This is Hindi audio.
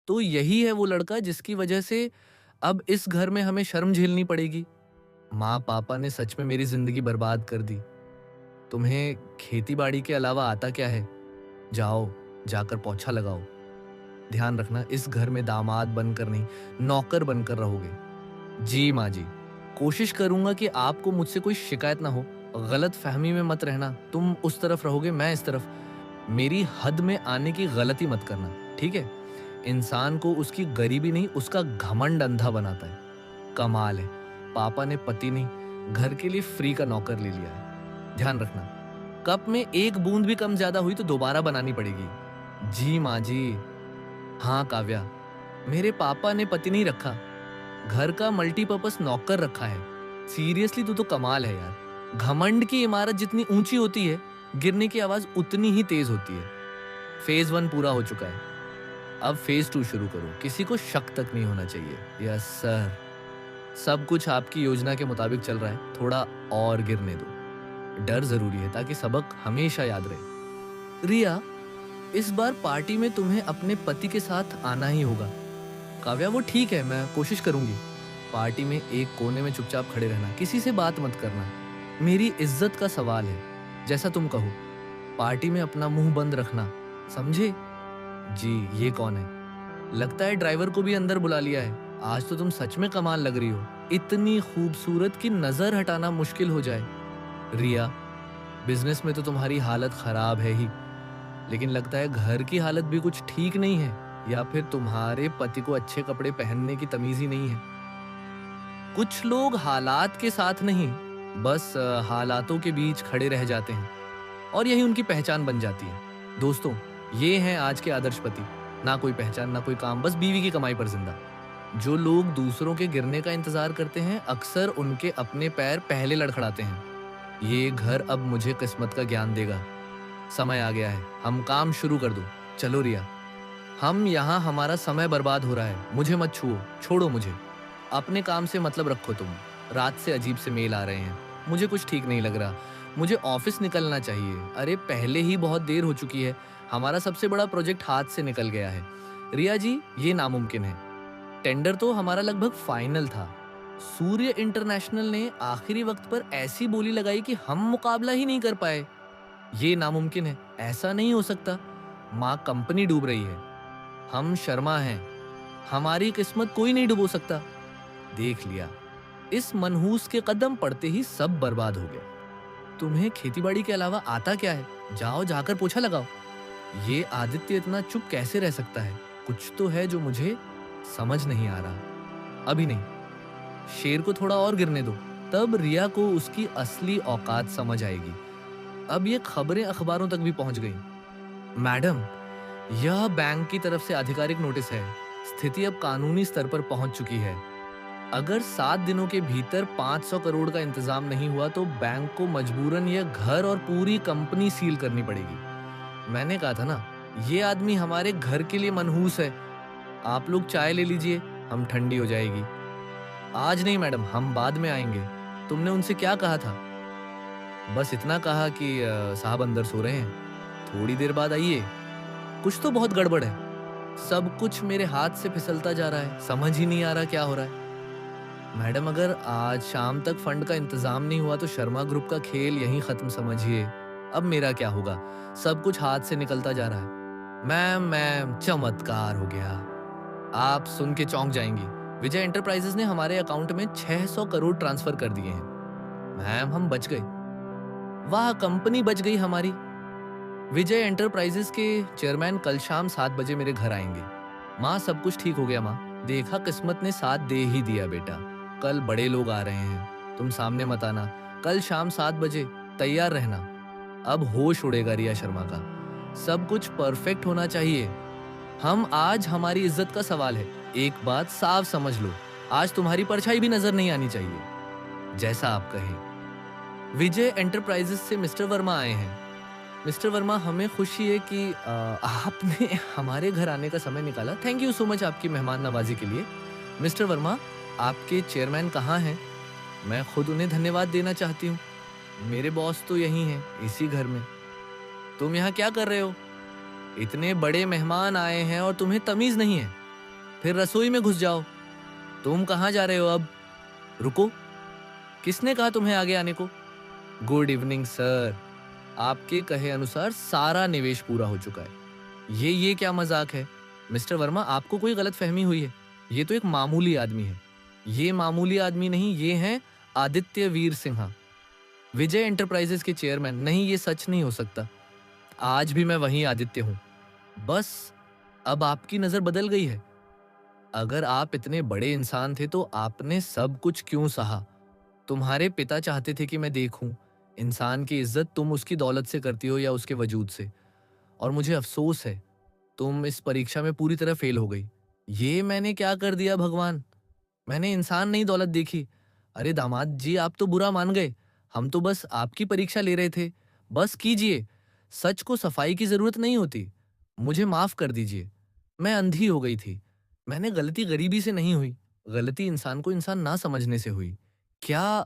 तो यही है वो लड़का जिसकी वजह से अब इस घर में हमें शर्म झेलनी पड़ेगी। माँ पापा ने सच में मेरी जिंदगी बर्बाद कर दी। तुम्हें खेती बाड़ी के अलावा आता क्या है? जाओ, जाकर पोछा लगाओ। ध्यान रखना, इस घर में दामाद बनकर नहीं, नौकर बनकर रहोगे। जी माँ जी, कोशिश करूंगा कि आपको मुझसे कोई शिकायत ना हो। गलत फहमी में मत रहना, तुम उस तरफ रहोगे, मैं इस तरफ। मेरी हद में आने की गलती मत करना, ठीक है? इंसान को उसकी गरीबी नहीं, उसका घमंड अंधा बनाता है। कमाल है, पापा ने पति नहीं, घर के लिए फ्री का नौकर ले लिया है। ध्यान रखना, कप में एक बूंद भी कम ज्यादा हुई तो दोबारा बनानी पड़ेगी। जी माँ जी। हाँ काव्या, मेरे पापा ने पति नहीं रखा, घर का मल्टीपर्पस नौकर रखा है। सीरियसली तू तो कमाल है यार। घमंड की इमारत जितनी ऊंची होती है, गिरने की आवाज उतनी ही तेज होती है। फेज 1 पूरा हो चुका है, अब फेज 2 शुरू करो। किसी को शक तक नहीं होना चाहिए। यस सर, सब कुछ आपकी योजना के मुताबिक चल रहा है, थोड़ा और गिरने दो। डर जरूरी है ताकि सबक हमेशा याद रहे। रिया, इस बार पार्टी में तुम्हें अपने पति के साथ आना ही होगा। काव्या, वो ठीक है, मैं कोशिश करूंगी। पार्टी में एक कोने में चुपचाप खड़े रहना, किसी से बात मत करना। मेरी इज्जत का सवाल है, जैसा तुम कहो। पार्टी में अपना मुंह बंद रखना, समझे? जी, ये कौन है? लगता है ड्राइवर को भी अंदर बुला लिया है। आज तो तुम सच में कमाल लग रही हो, इतनी खूबसूरत कि नजर हटाना मुश्किल हो जाए। रिया, बिजनेस में तो तुम्हारी हालत खराब है ही, लेकिन लगता है घर की हालत भी कुछ ठीक नहीं है, या फिर तुम्हारे पति को अच्छे कपड़े पहनने की तमीज ही नहीं है। कुछ लोग हालात के साथ नहीं, बस हालातों के बीच खड़े रह जाते हैं और यही उनकी पहचान बन जाती है। दोस्तों, ये हैं आज के आदर्श पति। ना कोई पहचान, ना कोई काम, बस बीवी की कमाई पर जिंदा। जो लोग दूसरों के गिरने का इंतजार करते हैं, अक्सर उनके अपने पैर पहले लड़खड़ाते हैं। ये घर अब मुझे किस्मत का ज्ञान देगा। समय आ गया है, हम काम शुरू कर दो। चलो रिया, हम यहाँ, हमारा समय बर्बाद हो रहा है। मुझे मत छुओ, छोड़ो मुझे। अपने काम से मतलब रखो तुम। रात से अजीब से मेल आ रहे हैं, मुझे कुछ ठीक नहीं लग रहा। मुझे ऑफिस निकलना चाहिए। अरे पहले ही बहुत देर हो चुकी है, हमारा सबसे बड़ा प्रोजेक्ट हाथ से निकल गया है। रिया जी, ये नामुमकिन है। टेंडर तो हमारा लगभग फाइनल था। सूर्य इंटरनेशनल ने आखिरी वक्त पर ऐसी बोली लगाई कि हम मुकाबला ही नहीं कर पाए। ये नामुमकिन है, ऐसा नहीं हो सकता। माँ, कंपनी डूब रही है, हम शर्मा हैं, हमारी किस्मत कोई नहीं डुबो सकता। देख लिया, इस मनहूस के कदम पड़ते ही सब बर्बाद हो गया। तुम्हें खेतीबाड़ी के अलावा आता क्या है? जाओ, जाकर पोछा लगाओ। ये आदित्य इतना चुप कैसे रह सकता है? कुछ तो है जो मुझे समझ नहीं आ रहा। अभी नहीं, शेर को थोड़ा और गिरने दो, तब रिया को उसकी असली औकात समझ आएगी। अब ये खबरें अखबारों तक भी पहुंच गई। मैडम, यह बैंक की तरफ से आधिकारिक नोटिस है। स्थिति अब कानूनी स्तर पर पहुंच चुकी है। अगर 7 दिनों के भीतर 500 करोड़ का इंतजाम नहीं हुआ तो बैंक को मजबूरन यह घर और पूरी कंपनी सील करनी पड़ेगी। मैंने कहा था ना, ये आदमी हमारे घर के लिए मनहूस है। आप लोग चाय ले लीजिए, हम ठंडी हो जाएगी। आज नहीं मैडम, हम बाद में आएंगे। तुमने उनसे क्या कहा था? बस इतना कहा कि साहब अंदर सो रहे हैं, थोड़ी देर बाद आइए। कुछ तो बहुत गड़बड़ है, सब कुछ मेरे हाथ से फिसलता जा रहा है, समझ ही नहीं आ रहा क्या हो रहा है। मैडम, अगर आज शाम तक फंड का इंतजाम नहीं हुआ तो शर्मा ग्रुप का खेल यहीं खत्म समझिए। अब मेरा क्या होगा? सब कुछ हाथ से निकलता जा रहा है। मैम, चमत्कार हो गया। आप सुन के चौंक जाएंगी। विजय एंटरप्राइजेस ने हमारे अकाउंट में 600 करोड़ ट्रांसफर कर दिए हैं। मैम, हम बच गए। वाह, कंपनी बच गई हमारी। विजय एंटरप्राइजेस के चेयरमैन कल शाम 7 बजे मेरे घर आएंगे। माँ, सब कुछ ठीक हो गया माँ। देखा, किस्मत ने साथ दे ही दिया बेटा। कल बड़े लोग आ रहे हैं, तुम सामने मत आना। कल शाम 7 बजे तैयार रहना। अब होश उड़ेगा रिया शर्मा का। सब कुछ परफेक्ट होना चाहिए। हम आज, हमारी इज्जत का सवाल है। एक बात साफ समझ लो, आज तुम्हारी परछाई भी नजर नहीं आनी चाहिए। जैसा आप कहें। विजय एंटरप्राइजेस से मिस्टर वर्मा आए हैं। मिस्टर वर्मा, हमें खुशी है कि आपने हमारे घर आने का समय निकाला। थैंक यू सो मच आपकी मेहमान नवाजी के लिए। मिस्टर वर्मा, आपके चेयरमैन कहाँ हैं? मैं खुद उन्हें धन्यवाद देना चाहती हूँ। मेरे बॉस तो यही हैं, इसी घर में। तुम यहाँ क्या कर रहे हो? इतने बड़े मेहमान आए हैं और तुम्हें तमीज नहीं है। फिर रसोई में घुस जाओ। तुम कहाँ जा रहे हो अब? रुको, किसने कहा तुम्हें आगे आने को? Good evening sir. आपके कहे अनुसार सारा निवेश पूरा हो चुका है। ये क्या मजाक है? मिस्टर वर्मा, आपको कोई गलतफहमी हुई है। ये तो एक मामूली आदमी है। ये मामूली आदमी नहीं, ये हैं आदित्य वीर सिन्हा, विजय एंटरप्राइजेस के चेयरमैन। नहीं, ये सच नहीं हो सकता। आज भी मैं वही आदित्य हूँ। बस अब आपकी नजर बदल गई है। अगर आप इतने बड़े इंसान थे तो आपने सब कुछ क्यों सहा? तुम्हारे पिता चाहते थे कि मैं देखूं इंसान की इज्जत तुम उसकी दौलत से करती हो या उसके वजूद से। और मुझे अफसोस है, तुम इस परीक्षा में पूरी तरह फेल हो गई। ये मैंने क्या कर दिया भगवान? मैंने इंसान नहीं दौलत देखी। अरे दामाद जी, आप तो बुरा मान गए। हम तो बस आपकी परीक्षा ले रहे थे। बस कीजिए। सच को सफाई की जरूरत नहीं होती। मुझे माफ कर दीजिए। मैं अंधी हो गई थी। मैंने गलती गरीबी से नहीं हुई। गलती इंसान को इंसान ना समझने से हुई। क्या